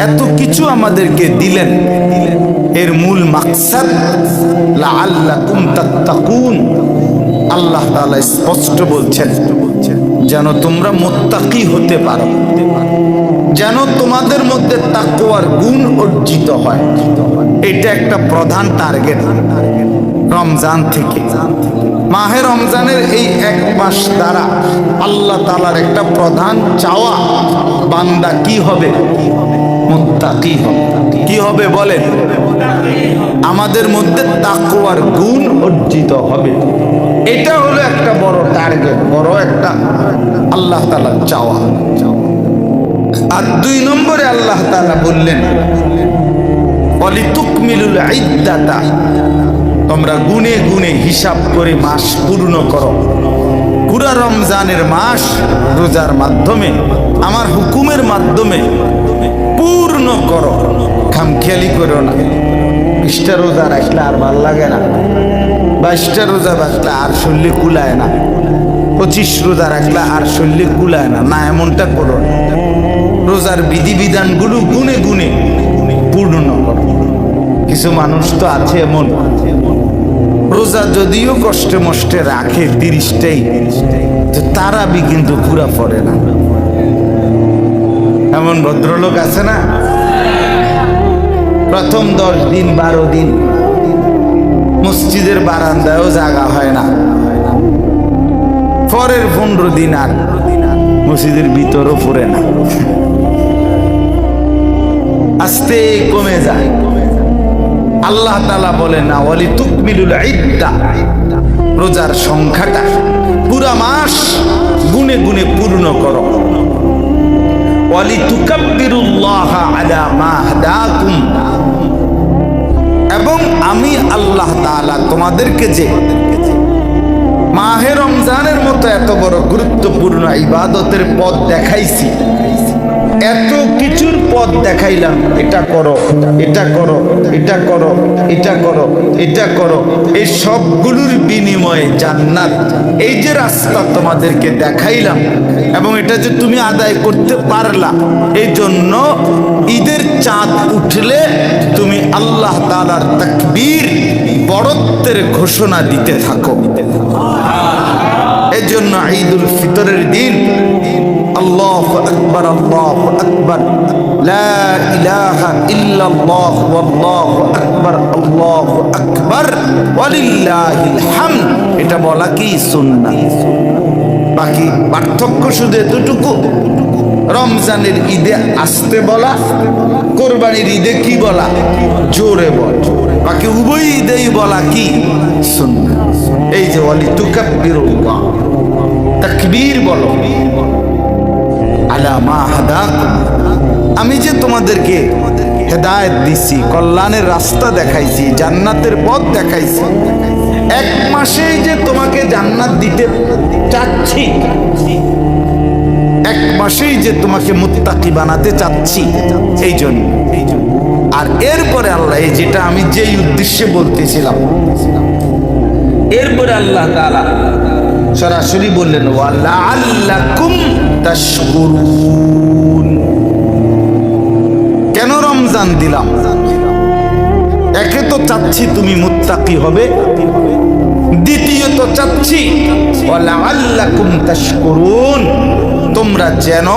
এত কিছু আমাদেরকে দিলেন, এর মূল মাকসাদ লাআল্লাকুম তাত্তাকুন। আল্লাহ তাআলা স্পষ্ট বলছেন যেন তোমরা মুত্তাকি হতে পারো, যেন তোমাদের মধ্যে তাকওয়ার গুণ অর্জিত হয়। এটা একটা প্রধান টার্গেট রমজান থেকে। মাহে রমজানের এই এক মাস দ্বারা আল্লাহ তাআলার একটা প্রধান চাওয়া, বান্দা কি হবে? মুত্তাকি হবে। কি হবে বলেন? আমাদের মধ্যে তাকওয়ার গুণ অর্জিত হবে। এটা হলো একটা বড় টার্গেট, বড় একটা আল্লাহ তাআলার চাওয়া। আর 2 নম্বরে আল্লাহ তাআলা বললেন ওয়ালিতুকমিলুল ইদ্দাতা, তোমরা গুনে গুনে হিসাব করে মাস পূর্ণ করো। পুরা রমজানের মাস রোজার মাধ্যমে, আমার হুকুমের মাধ্যমে পূর্ণ করো। খামখেয়ালি করো না। 20টা রোজা রাখলে আর ভাল লাগে না, 22টা রোজা রাখলে আর শরীরে কুলায় না, 25 রোজা রাখলে আর শরীরে কুলায় না, না এমনটা করো না। রোজার বিধিবিধানগুলো গুনে গুনে পূর্ণ করো। কিছু মানুষ তো আছে এমন, রোজা যদিও কষ্টে মষ্টে রাখে 30টাই, তারাবি কিন্তু পুরা পড়ে না। এমন ভদ্রলোক আছে না? প্রথম 10 দিন 12 দিন মসজিদের বারান্দায়ও জায়গা হয় না, পরের 15 দিন আর মসজিদের ভিতরও পড়ে না, আস্তে কমে যায়। আল্লাহ তাআলা বলেন না ওয়ালিতুকমিলুল ইদ্দা, রোজার সংখ্যাটা পুরা মাস গুনে গুনে পূর্ণ করো। ওয়ালিতুকাব্বিরুল্লাহা আলা মা হাদাকুম, এবং আমি আল্লাহ তাআলা তোমাদেরকে যে মাহে রমজানের মতো এত বড় গুরুত্বপূর্ণ ইবাদতের পথ দেখাইছি, এত কিছুর পথ দেখাইলাম, এটা করো, এটা করো, এটা করো, এটা করো, এটা করো, এই সবগুলোর বিনিময়ে জান্নাত, এই যে রাস্তা তোমাদেরকে দেখাইলাম, এবং এটা যে তুমি আদায় করতে পারলা, এই জন্য ঈদের চাঁদ উঠলে তুমি আল্লাহ তাআলার তাকবীর, বড়ত্বের ঘোষণা দিতে থাকো। এই জন্য ঈদুল ফিতরের দিন আল্লাহু আকবার, আল্লাহু আকবার, লা ইলাহা ইল্লাল্লাহ, আল্লাহু আকবার, আল্লাহু আকবার, ওয়ালিল্লাহিল হামদ, এটা বলা কি সুন্নাত। বাকি পার্থক্য শুধু এতটুকু, রমজানের ঈদে আস্তে বলা, কোরবানির ঈদে কি বলা? জোরে বল। বাকি উভয় ঈদেই বলা কি? সুন্নাত। এই যে ওয়ালিতুকাব্বিরুল্লাহ, তাকবীর বলো, আলা মা হাদাকুম, আমি যে তোমাদেরকে হেদায়েত দিছি, কল্যাণের রাস্তা দেখাইছি, জান্নাতের পথ দেখাইছি, এক মাসেই যে তোমাকে জান্নাত দিতে চাচ্ছি, এক মাসেই যে তোমাকে মুত্তাকি বানাতে চাচ্ছি, এই জন্য। আর এরপরে আল্লাহ, যেটা আমি যেই উদ্দেশ্যে বলতেছিলাম, এরপরে আল্লাহ তাআলা সরাসরি বললেন ওয়ালাআল্লাকুম তাশকুরুন। কেন রমজান দিলাম? একে তো চাচ্ছি তুমি মুত্তাকি হবে, দ্বিতীয়ত চাচ্ছি ওয়ালাআল্লাকুম তাশকুরুন, তোমরা যেন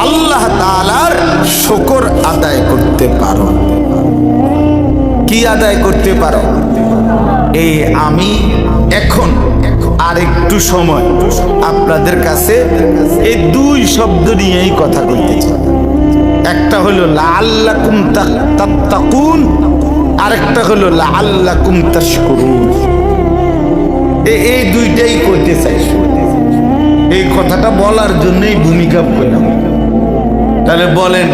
আল্লাহ তাআলার শুকর আদায় করতে পারো। কি আদায় করতে পারো? এই আমি এখন আর একটু সময় আপনাদের কাছে এই 2 শব্দ নিয়েই কথা কইতেছি। একটা হলো লাআল্লাকুম তাত্তাকুন, আরেকটা হলো লাআল্লাকুম তাশকুরুন। এই 2টাই কইতে চাই। এই কথাটা বলার জন্যই ভূমিকা করলাম। তাহলে বলেন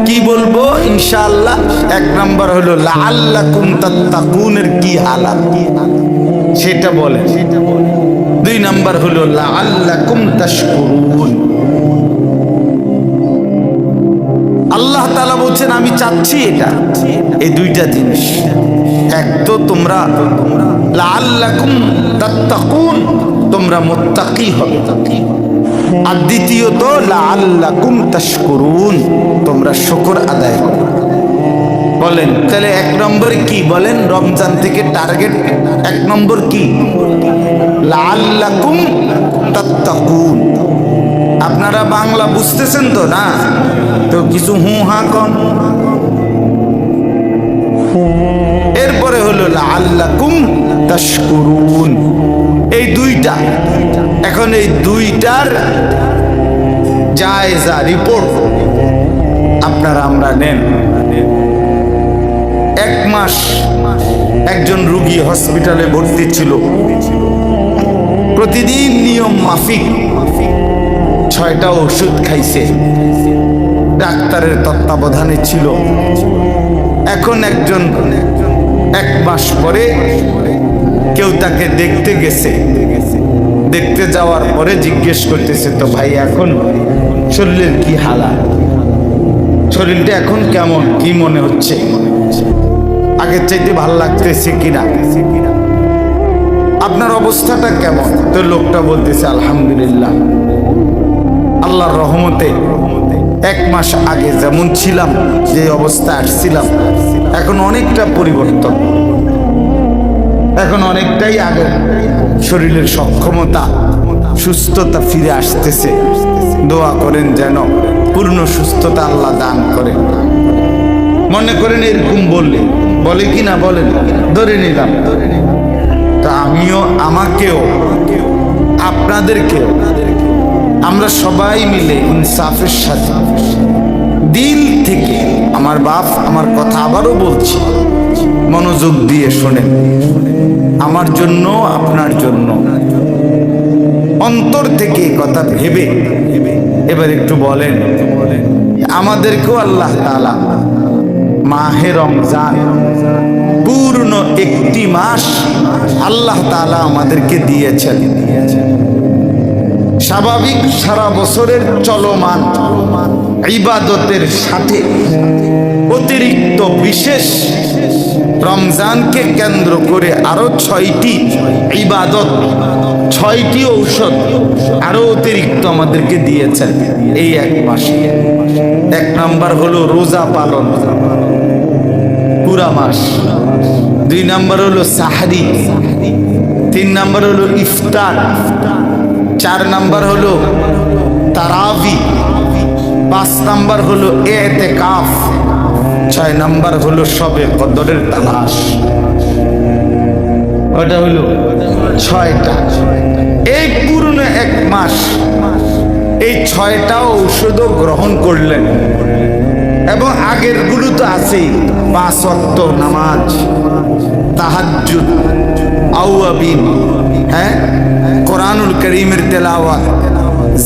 কি বলবো? ইনশাআল্লাহ 1 নাম্বার হলো লাআল্লাকুম তাত্তাকুনের কি হালাত সেটা বলেন। 2 নাম্বার হলো লাআল্লাকুম তাশকুরুন। আল্লাহ তাআলা বলছেন আমি চাচ্ছি এটা, এই 2টা জিনিস। এক তো তোমরা লাআল্লাকুম তাত্তাকুন, তোমরা মুত্তাকি হবে। আর দ্বিতীয়ত লাআল্লাকুম তাশকুরুন, তোমরা শুকর আদায় করো। বলেন তাহলে এক নম্বর কি? বলেন রমজান থেকে টার্গেট এক নম্বর কি? লাআল্লাকুম তাত্তাকুন। আপনারা বাংলা বুঝতেছেন তো না? তো কিছু হু হা কন। এরপরে হলো লাআল্লাকুম তাশকুরুন। এই দুইটা, এখন এই দুইটার জায়জা রিপোর্ট আপনারা আমরা নেন। এক মাস একজন রোগী হসপিটালে ভর্তি ছিল, প্রতিদিন নিয়ম মাফিক 6টা ওষুধ খাইছে, ডাক্তারের তত্ত্বাবধানে ছিল। এখন একজন এক মাস পরে কেউ তাকে দেখতে গেছে, দেখতে যাওয়ার পরে জিজ্ঞেস করতেছে, তো ভাই এখন শরীরের কি হালাত, শরীরটা এখন কেমন, কি মনে হচ্ছে, আগের চাইতে ভালো লাগতেছে কিনা, আপনার অবস্থাটা কেমন? তো লোকটা বলতেছে আলহামদুলিল্লাহ, আল্লাহর রহমতে এক মাস আগে যেমন ছিলাম, যে অবস্থা আসছিলাম, এখন অনেকটা পরিবর্তন, এখন অনেকটাই আগে শরীরের সক্ষমতা সুস্থতা ফিরে আসতেছে। দোয়া করেন যেন পূর্ণ সুস্থতা আল্লাহ দান করে। মনে করেন এরকম বললে বলে কি না বলেন, ধরে নিলাম। তা আমিও, আমাকেও, আপনাদেরকেও আমরা সবাই মিলে ইনসাফের সাথে দিল থেকে, আমার বাপ আমার কথা আবারও বলছি, মনোযোগ দিয়ে শোনেন, আমার জন্য আপনার জন্য অন্তর থেকে কথা ভেবে এবার একটু বলেন, আমাদেরকেও আল্লাহ তাআলা মাহে রমজান পূর্ণ একটি মাস আল্লাহ তাআলা আমাদেরকে দিয়েছেন। স্বাভাবিক সারা বছরের চলমান ইবাদতের সাথে অতিরিক্ত বিশেষ রমজানকে কেন্দ্র করে আরো 6টি ইবাদত, 6টি ঔষধ আরো অতিরিক্ত আমাদেরকে দিয়েছেন এই এক মাসে। এক নাম্বার হলো রোজা পালন পুরা মাস, 2 নাম্বার হলো সাহরি, 3 নাম্বার হলো ইফতার, 4 নাম্বার হলো তারাবি, 5 নাম্বার হলো ইতিকাফ, 6 নাম্বার হলো শবে কদরের তালাশ। ওটা হলো 6টা। এই পুরনো এক মাস এই 6টা ঔষধও গ্রহণ করলেন, এবং আগের গুলো তো আছেই, 5 ওয়াক্ত নামাজ, তাহাজ্জুদ, আওয়াবিন, হ্যাঁ, কোরআনুল কারীমের তেলাওয়াত,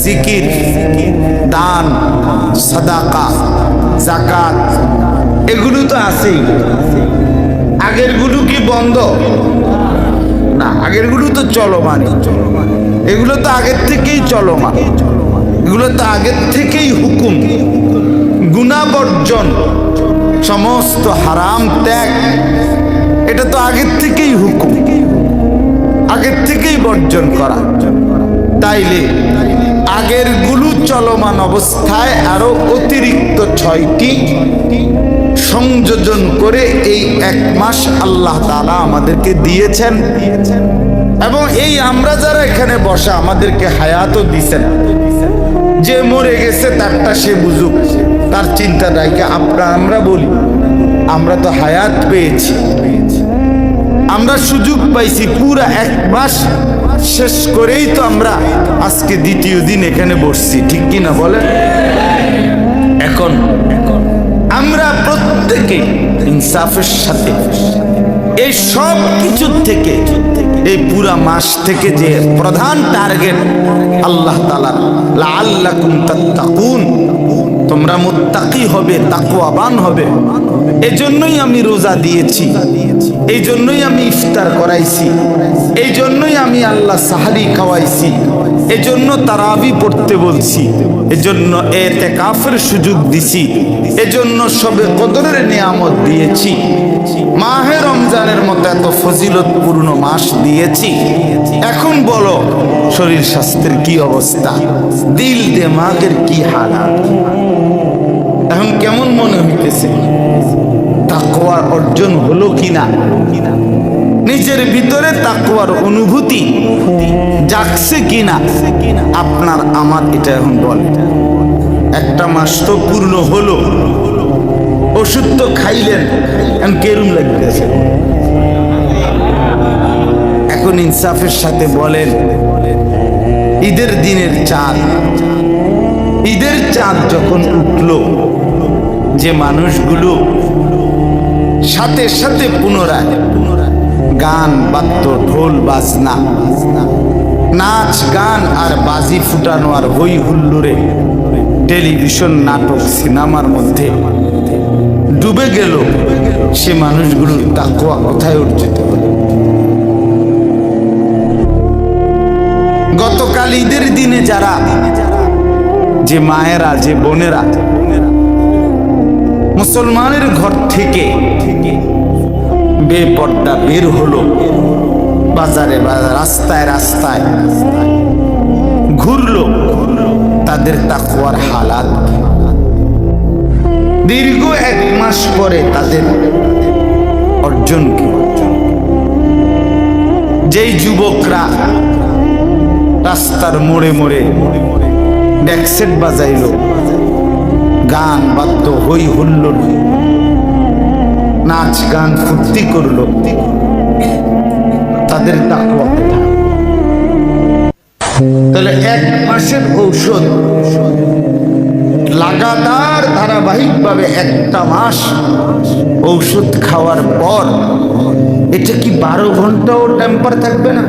জিকির, দান, সাদাকা, যাকাত, এগুলো তো আছেই। আগের গুলো কি বন্ধ? না, আগের গুলো তো চলমান, এগুলো তো আগের থেকেই চলমান, এগুলো তো আগের থেকেই হুকুম, গুনাহ বর্জন, সমস্ত হারাম ত্যাগ, এটা তো আগের থেকেই হুকুম, আগের থেকেই বর্জন করা। তাইলে আগের গুলো চলমান অবস্থায় আরো অতিরিক্ত 6টি সংযোজন করে এই এক মাস আল্লাহ তাআলা আমাদেরকে দিয়েছেন। এবং এই আমরা যারা এখানে বসা, আমাদেরকে হায়াতও দিয়েছেন। যে মরে গেছে তারটা সে বুঝুক, তার চিন্তা রাইকে আমরা বলি আমরা তো হায়াত পেয়েছি, আমরা সুযোগ পাইছি, পুরা এক মাস শেষ করেই তো আমরা আজকে দ্বিতীয় দিন এখানে বসছি, ঠিক কিনা বলেন? এখন আমরা প্রত্যেকে ইনসাফের সাথে এই সব কিছুর থেকে, এই পুরা মাস থেকে যে প্রধান টার্গেট আল্লাহ তাআলা লাআল্লাকুম তাত্তাকুন, তোমরা মুত্তাকি হবে, তাকওয়াবান হবে, এজন্যই আমি রোজা দিয়েছি, এই জন্যই আমি ইফতার করাইছি, এই জন্যই আমি আল্লাহ সাহারি খাওয়াইছি, এজন্য তারাবি পড়তে বলছি, এজন্য ইতিকাফের সুযোগ দিছি, এজন্য সবে কদরের নিয়ামত দিয়েছি, মাহে রমজানের মতো এত ফজিলতপূর্ণ মাস দিয়েছি। এখন বলো শরীর স্বাস্থ্যের কি অবস্থা, দিল দিমাগের কি হালাত? এখন কেমন মনে হইতেছে? তাকওয়ার অর্জন হলো কিনা? নিজের ভিতরে তাকওয়ার অনুভূতি জাগছে কিনা? আপনার আমার এটা এখন বলে। একটা মাস তো পূর্ণ হলো, ওষুধ তো খাইলেন, এখন কেরম লাগতেছে? এখন ইনসাফের সাথে বলেন, ঈদের দিনের চাঁদ, ঈদের চাঁদ যখন উঠলো, যে মানুষগুলো সাথে সাথে পুনরায় গান বাদ্য ঢোল বাজনা, নাচ গান আর বাজি ফুটানো আর হই হুল্লোড়ে টেলিভিশন নাটক সিনেমার মধ্যে ডুবে গেল, সে মানুষগুলোর তাকওয়া কোথায় অর্জিত হলো? গতকাল ঈদের দিনে যারা, যে মায়েরা, যে বোনেরা মুসলমানের ঘর থেকে বেপর্দা বের হলো, বাজারে রাস্তায় রাস্তায় ঘুরলো, তাদের তাকওয়ার হালাত দীর্ঘ 1 মাস পরে তাদের অর্জন কি? যেই যুবকরা রাস্তার মোড়ে মোড়ে ডেকসেট বাজাইলো, গান বাদ্য হই হুল্লোড়, নাচ গান ফুর্তি করলো, তাদের তাকওয়া কোথায়? তাহলে 1 মাসের ঔষধ লাগাতার ধারাবাহিকভাবে 1টা মাস ঔষধ খাওয়ার পর এটা কি 12 ঘন্টাও টেম্পার থাকবে না?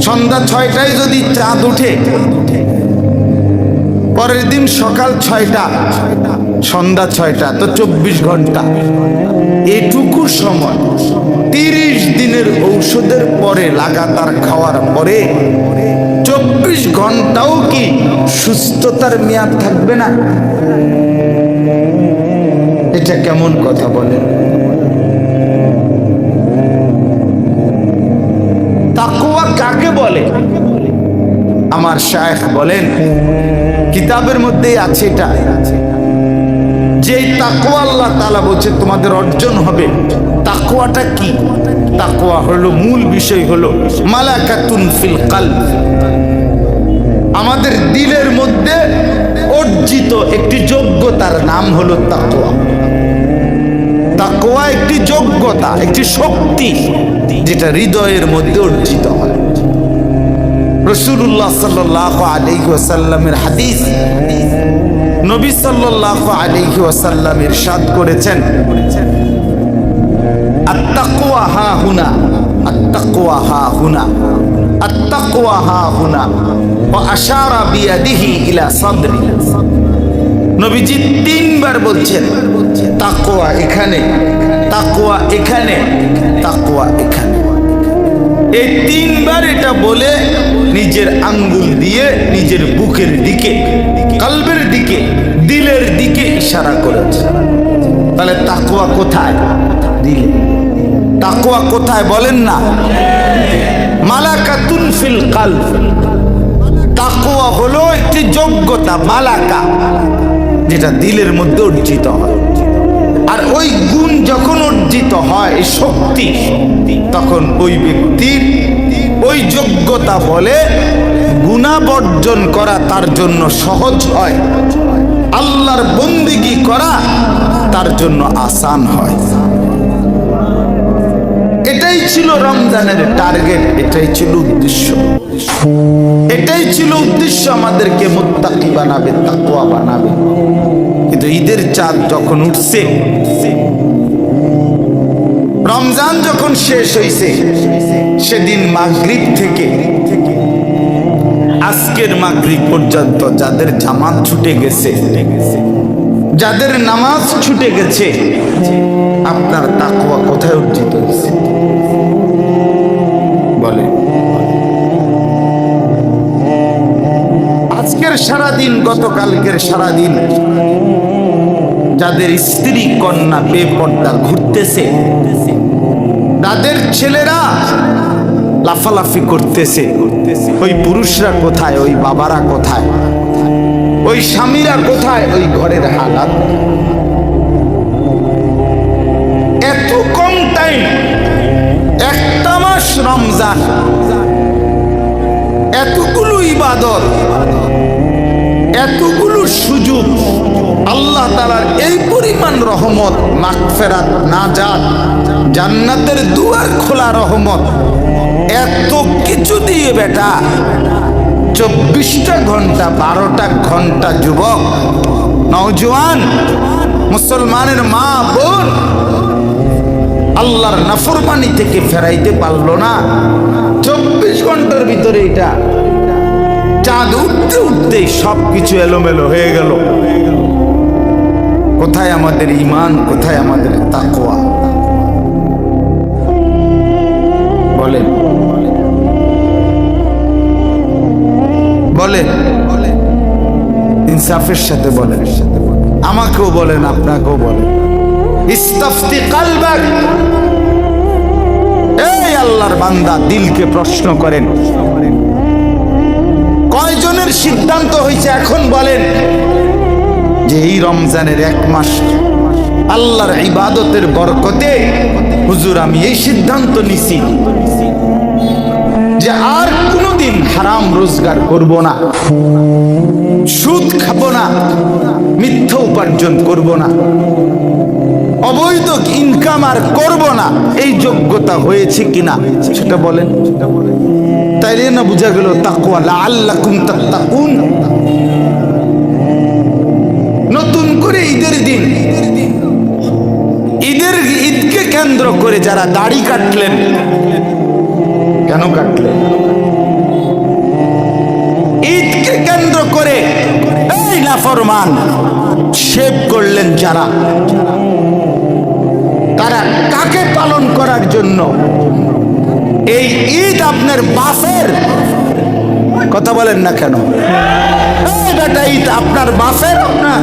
সন্ধ্যা 6টায় যদি চাঁদ উঠে, পরের দিন সকাল 6টা, সন্ধ্যা 6টা, তো 24 ঘন্টা। এটুকু সময় 30 দিনের ঔষধের পরে লাগাতার খাওয়ার পরে 24 ঘন্টাও কি সুস্থতার মেয়াদ থাকবে না? এটা কেমন কথা বলে? তাকওয়া কাকে বলে? আমার শায়েখ বলেন, কিতাবের মধ্যেই আছে এটা, যে তাকওয়া আল্লাহ তাআলা বলছে তোমাদের অর্জন হবে। তাকওয়াটা কি? তাকওয়া হলো, মূল বিষয় হলো মালাকাতুন ফিল কলব, আমাদের দিলের মধ্যে অর্জিত একটি যোগ্যতার নাম হলো তাকওয়া। তাকওয়া একটি যোগ্যতা, একটি শক্তি, যেটা হৃদয়ের মধ্যে অর্জিত হয়। রাসূলুল্লাহ সাল্লাল্লাহু আলাইহি ওয়াসাল্লামের হাদিস, নবী সাল্লাল্লাহু আলাইহি ওয়াসাল্লাম ইরশাদ করেছেন, আত-তাকওয়া হা হুনা, আত-তাকওয়া হা হুনা, আত-তাকওয়া হা হুনা, ওয়া আশারা বিয়াদিহি ইলা সাদরি। নবীজি 3 বার বলছেন তাকওয়া এখানে, তাকওয়া এখানে, তাকওয়া এখানে। এই 3 বার এটা বলে নিজের আঙ্গুল দিয়ে নিজের বুকের দিকে, কলবের দিকে, দিলের দিকে ইশারা করেছে। তাহলে তাকওয়া কোথায়? দিলে। তাকওয়া কোথায় বলেন না? মালাকাতুন ফিল কলব। তাকওয়া হলো একটি যোগ্যতা, মালাকা, যেটা দিলের মধ্যে অর্জিত হয়। আর ওই গুণ যখন অর্জিত হয়, এই শক্তি, তখন ওই ব্যক্তির ওই যোগ্যতা বলে গুনাহ বর্জন করা তার জন্য সহজ হয়, আল্লাহর বন্দেগী করা তার জন্য আসান হয়। এটাই ছিল রমজানের টার্গেট, এটাই ছিল উদ্দেশ্য, এটাই ছিল উদ্দেশ্য, আমাদেরকে মুত্তাকি বানাবে, তাকওয়া বানাবে। কিন্তু ঈদের চাঁদ যখন উঠছে, রমজান যখন শেষ হয়েছে, সেদিন মাগরিব থেকে আজকের মাগরিব পর্যন্ত যাদের জামাত ছুটে গেছে, যাদের নামাজ ছুটে গেছে, আপনার তাকওয়া কোথায় অর্জিত হয়েছে বলে? আজকের সারাদিন, গতকালকের সারাদিন যাদের স্ত্রী কন্যা বেপর্দা ঘুরতেছে, তাদের ছেলেরা লাফালাফি করতেছে, ওই পুরুষরা কোথায়? ওই বাবারা কোথায়? ওই স্বামীরা কোথায়? ওই ঘরের হালাত। এত কম টাইম, একটা মাস রমজান, এতগুলো ইবাদত, এতগুলো সুযোগ, আল্লাহ তাআলার এই পরিমাণ রহমত, মাগফিরাত, নাজাত, জান্নাতের দুয়ার খোলা রহমত, এত কিছু দিয়ে বেটা 24টা ঘন্টা, 12টা ঘন্টা যুবক, নওজোয়ান, মুসলমানের মা বোন আল্লাহর নাফরমানি থেকে ফেরাইতে পারলো না। 24 ঘন্টার ভিতরে এটা চাঁদ উঠতে উঠতে সবকিছু এলোমেলো হয়ে গেল। কোথায় আমাদের ঈমান? কোথায় আমাদের তাকওয়া? বলেন বলেন, ইনসাফের সাথে বলেন, আমাকেও বলেন, আপনাকেও বলেন। ইস্তাফতি কালবাক, এই আল্লাহর বান্দা, দিলকে প্রশ্ন করেন, কয়জনের সিদ্ধান্ত হয়েছে এখন বলেন যে এই রমজানের 1 মাস আল্লাহর ইবাদতের বরকতে হুজুর আমি এই সিদ্ধান্ত নিছি যে আর কোনোদিন হারাম রোজগার করব না, সুদ খাবো না, মিথ্যা উপার্জন করব না, অবৈধ ইনকাম আর করব না। এই যোগ্যতা হয়েছে কিনা সেটা বলেন। তাইলে না বুঝা গেল তাকওয়া, লাআল্লাকুম তাত্তাকুন। নতুন করে ঈদের দিন, ঈদকে কেন্দ্র করে যারা দাড়ি কাটলেন, কেন কাটলেন? ঈদকে কেন্দ্র করে এই নাফরমান শেভ করলেন যারা, তারা কাকে পালন করার জন্য? এই ঈদ আপনার বাপের, কথা বলেন না কেন? এই বেটা, ঈদ আপনার বাপের না,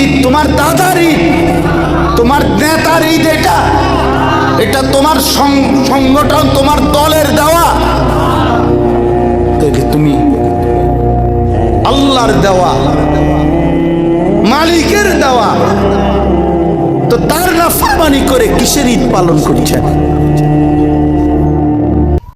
ঈদ তোমার দাদার ঈদ, তোমার নেতার ঈদ, এটা তোমার সংগঠন, তোমার দলের দেওয়া, তুমি আল্লাহর দেওয়া, মালিকের দেওয়া, তো তার নাফরমানি করে কিসের ঈদ পালন করছেন?